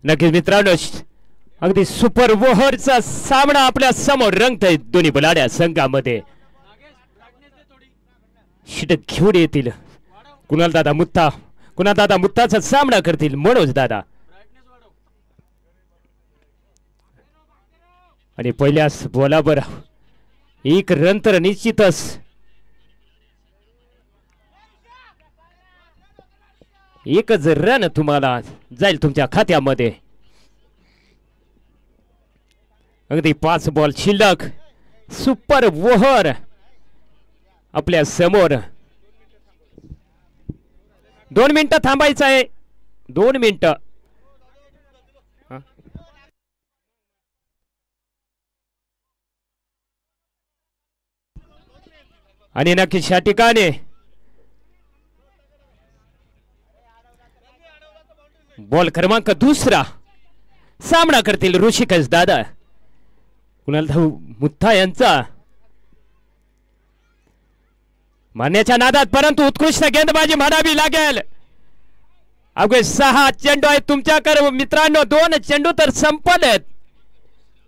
नक्कीच मित्रांनो, अगदी सुपर ओव्हरचा सामना आपल्या समोर रंगतोय दोन्ही बलाड्या संघामध्ये. षटक घेऊन येतील कुणाल दादा मुत्ताचा सामना करतील मनोज दादा. आणि पहिल्याच बॉलावर एक रन तर निश्चितच. एकच रन तुम्हाला जाईल तुमच्या खात्यामध्ये. अगदी 5 बॉल शिल्लक. सुपर ओव्हर आपल्या समोर. 2 मिनिटं थांबायचं आहे. 2 मिनिटं. आणि नक्कीच या ठिकाणी बॉल क्रमांक 2 सामना करतील ऋषिकेश दादा. कुणाल मुत्ता यांचा मारण्याच्या नादात, परंतु उत्कृष्ट गेंदबाजी म्हणावी लागेल. अवघे 6 चेंडू आहेत तुमच्याकडे मित्रांनो. 2 चेंडू तर संपलेत.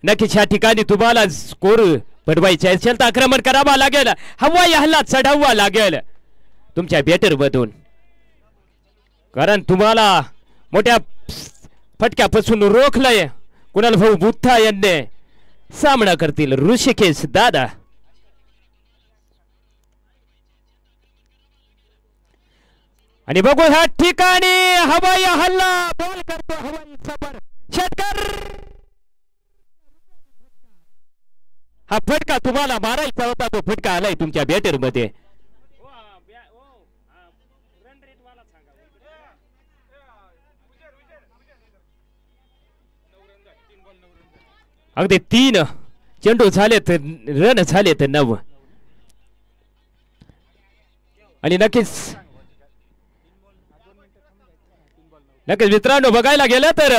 नक्कीच या ठिकाणी तुम्हाला स्कोर बनवायचे असेल तर आक्रमण करावा लागेल. हवाई हल्ला चढावा लागेल तुमच्या बॅटर मधून, कारण तुम्हाला मोठ्या फटक्यापासून रोखलंय. कुणाल भाऊ मुत्ता यांनी सामना करतील ऋषिकेश दादा. आणि बघू ह्या ठिकाणी हवाई हल्ला. बॉल करतो हवाई सफर षटकार. हा फटका तुम्हाला मारायचा होता, तो फटका आलाय तुमच्या बॅटर मध्ये. अगदी 3 चेंडू झालेत, रन झालेत 9. आणि नक्कीच मित्रांनो बघायला गेलं तर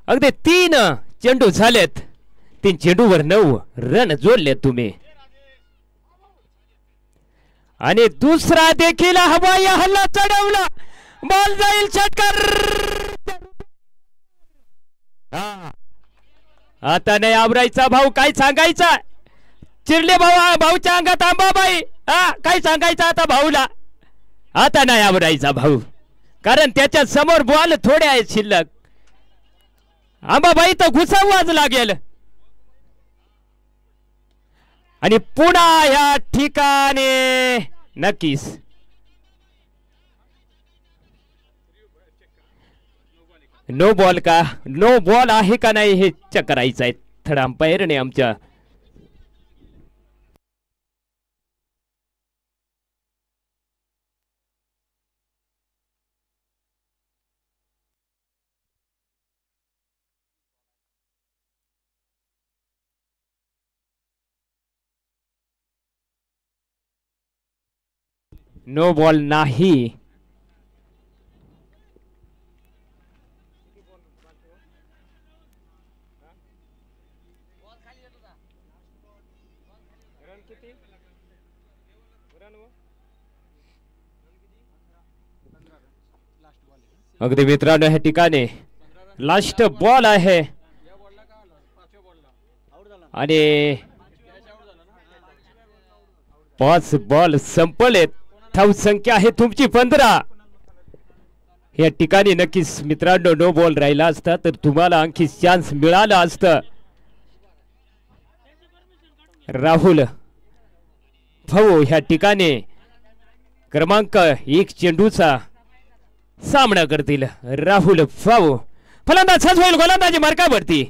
अगदी 3 चेंडू झालेत. 3 चेंडूवर 9 रन जोडले तुम्ही. आणि दुसरा देखील हवाई हल्ला चढवला. बॉल जाईल षटकार. आता नाही आवरायचा भाऊ, काय सांगायचा. चिरले भाऊच्या अंगात आंबाबाई. काय सांगायचं आता भाऊला. आता नाही आवरायचा भाऊ, कारण त्याच्या समोर बॉल थोडे आहेत शिल्लक. आंबाबाई तर घुसावाच लागेल. आणि पुन्हा या ठिकाणी नक्कीच नो बॉल का, नो बॉल आहे का नाही हे चेक करायचं आहे थर्ड अंपायरने आमच्या. नो बॉल नाही. अगदी मित्रांनो ह्या ठिकाणी लास्ट बॉल आहे आणि 5 बॉल संपलेत. धाव संख्या आहे तुमची 15. या ठिकाणी नक्कीच मित्रांनो नो बॉल राहिला असता तर तुम्हाला आणखी चान्स मिळाला असतं. राहुल भाऊ ह्या ठिकाणी क्रमांक 1 चेंडूचा सामना करतील. राहुल भाऊ फलंदाज होईल गोलंदाजी मार्कावरती.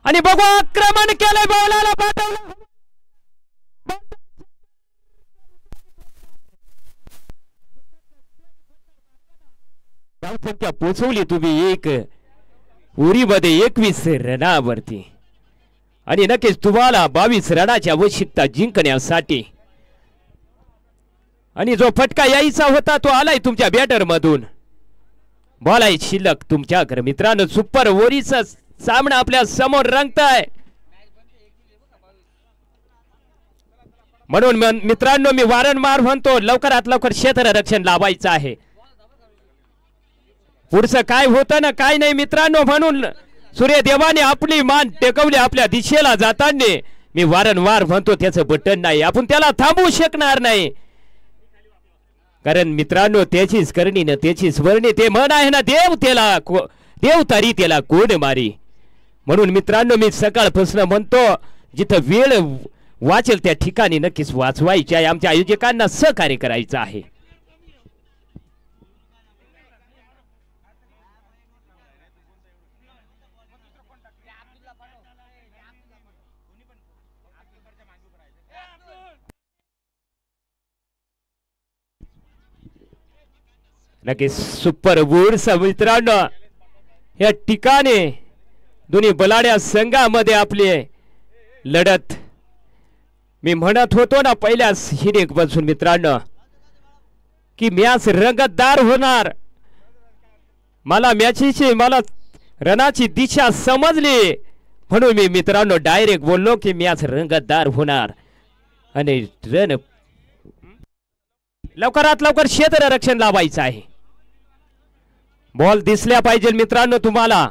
आणि बघू आक्रमण केलंय, बॉलाला पाठवलं. संख्या पोचवली तुम्ही 1 उरीमध्ये 21 रनावरती. आणि नक्कीच तुम्हाला 22 रनाची आवश्यकता जिंकण्यासाठी. आणि जो फटका यायचा होता तो आलाय तुमच्या बॅटर मधून. बॉल आहे शिल्लक तुमच्याकडे मित्रांनो. सुपर ओव्हरचा सामना आपल्या समोर रंगताय. म्हणून मित्रांनो मी वारंवार म्हणतो लवकरात लवकर क्षेत्ररक्षण लावायचं आहे. पुढचं काय होतं ना काय नाही मित्रांनो, म्हणून सूर्यदेवाने आपली मान टेकवली आपल्या दिशेला जाताना. मी वारंवार म्हणतो त्याचं बटन नाही, आपण त्याला थांबवू शकणार नाही. कारण मित्रांनो त्याचीच करणी ना त्याचीच वर्णी, ते म्हण आहे ना, देव तारी त्याला कोण मारी. म्हणून मित्रांनो मी सकाळपासून म्हणतो जिथं वेळ वाचेल त्या ठिकाणी नक्कीच वाचवायची आहे. आमच्या आयोजकांना सहकार्य करायचं आहे. नक्कीच सुपर वूड्स मित्रांनो या ठिकाणी दोन्ही बलाड्या संघामध्ये आपली लढत. मी म्हणत होतो ना पहिल्याच हिरेक बसून मित्रांनो की मॅच रंगतदार होणार. मला रनाची दिशा समजली म्हणून मी मित्रांनो डायरेक्ट बोललो की मॅच रंगतदार होणार. आणि रन लवकरात लवकर क्षेत्ररक्षण लावायचं आहे. बॉल दिसल्या पाहिजे मित्रांनो तुम्हाला.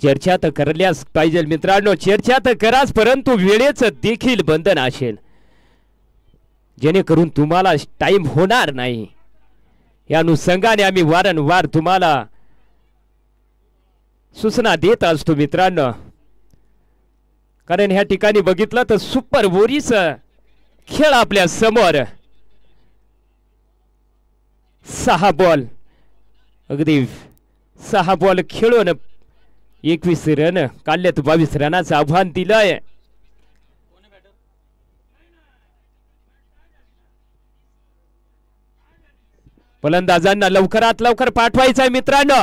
चर्चा तर करल्यास पाहिजे मित्रांनो, चर्चा तर कराच, परंतु वेळेचं देखील बंधन असेल जेणेकरून तुम्हाला टाइम होणार नाही. या अनुषंगाने आम्ही वारंवार तुम्हाला सूचना देत असतो मित्रांनो. कारण ह्या ठिकाणी बघितलं तर सुपर बोरीच खेळ आपल्या समोर. 6 बॉल अगदी 6 बॉल खेळून 21 रन काढलेत. 22 रनाचं आव्हान दिलंय. फलंदाजांना लवकरात लवकर पाठवायचं आहे मित्रांनो,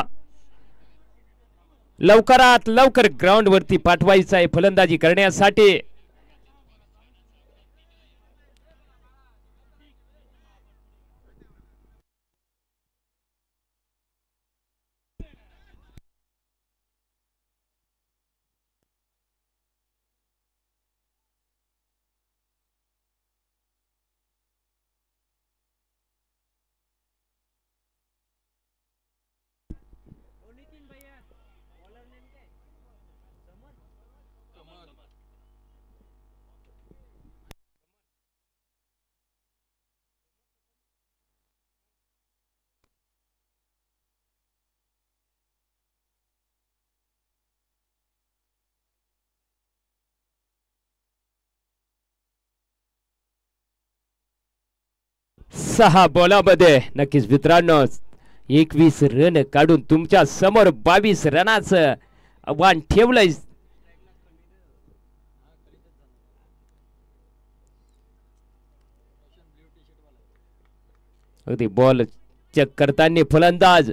लवकरात लवकर ग्राउंड वरती पाठवायचं आहे फलंदाजी करण्यासाठी. सहा बॉलामध्ये नक्कीच मित्रांनो 21 रन काढून तुमच्या समोर 22 रनाचं आव्हान ठेवलंय. अगदी बॉल चेक करताना फलंदाज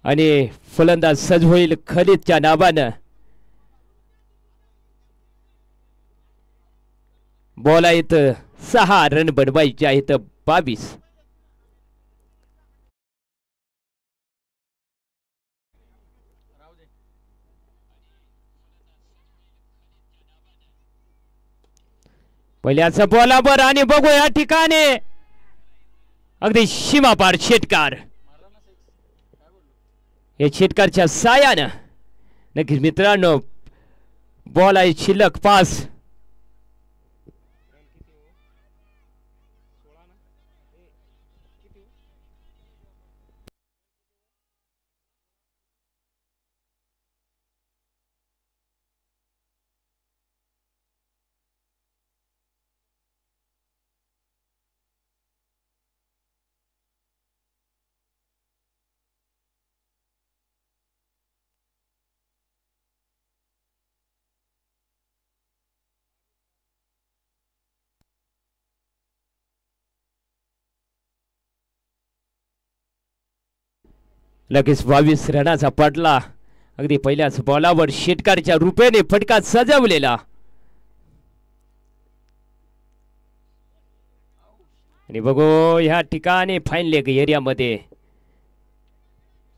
आणि फलंदाज सज्ज होईल खलीदच्या नावानं. बॉल आहेत 6 रन बनवायचे आहेत 22. पहिल्याचा बॉलावर आणि बघू या ठिकाणी अगदी सीमापार षटकार. या षटकारच्या सायानं नक्कीच मित्रांनो बॉल आहे शिल्लक 5. लगेच 22 रनाचा पडला. अगदी पहिल्याच बॉलावर षटकारच्या रूपेने फटका सजवलेला. आणि बघू ह्या ठिकाणी फाईन लेग एरियामध्ये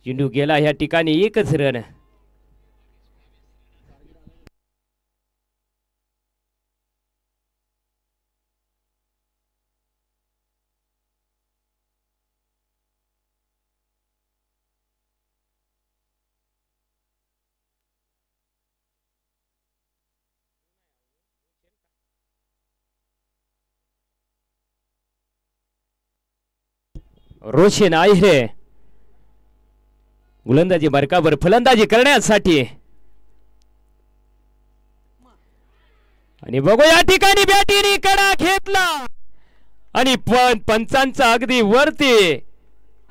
चेंडू गेला. ह्या ठिकाणी एकच रन. रोशन आहिरे गोलंदाजी मार्कावर फलंदाजी करण्यासाठी. आणि बघू या ठिकाणी बॅटीने कडा घेतला आणि पंचांचा अगदी वरती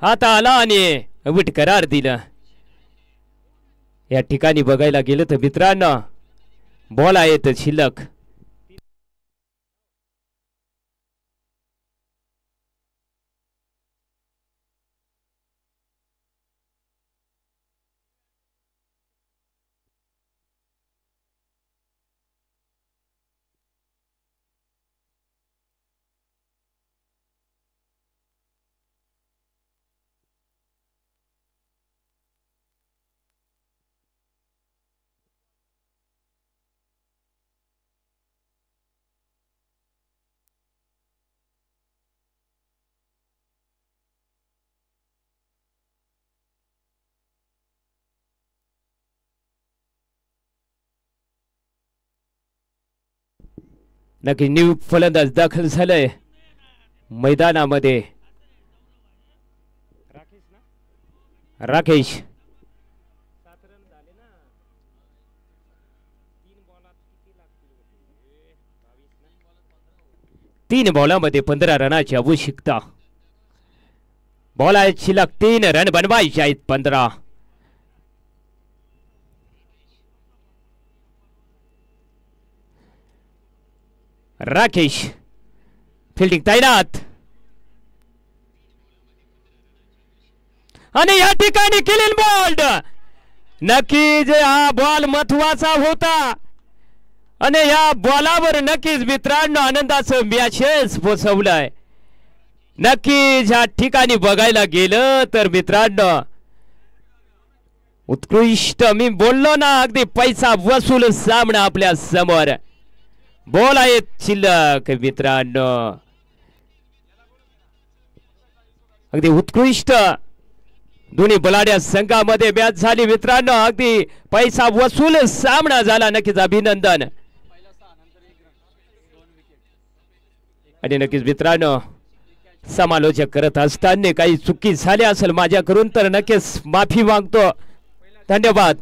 हात आला आणि आऊट करार दिला. या ठिकाणी बघायला गेलं तर मित्रांनो बॉल आहेत शिल्लक. नक्की न्यू फलंदाज दाखल झालंय मैदानामध्ये. राकेश 3 बॉलामध्ये 15 रनाची आवश्यकता. बॉल आहे शिल्लक 3 रन बनवायचे आहेत. 15. राकेश फिल्डिंग तैनात आणि या ठिकाणी क्लीन बॉल्ड. नक्कीच हा बॉल महत्वाचा होता आणि या बॉलावर नक्कीच मित्रांनो आनंदाचं मॅचेस पोचवलंय. नक्कीच या ठिकाणी बघायला गेलं तर मित्रांनो उत्कृष्ट मी बोललो ना अगदी पैसा वसूल सामना आपल्या समोर. बॉल आहेत शिल्लक मित्रांनो अगदी उत्कृष्ट दोन्ही बलाढ्या संघामध्ये मॅच झाली मित्रांनो. अगदी पैसा वसूल सामना झाला. नक्कीच अभिनंदन. आणि नक्कीच मित्रांनो समालोचक करत असताना काही चुकी झाली असेल माझ्याकडून तर नक्कीच माफी मागतो. धन्यवाद.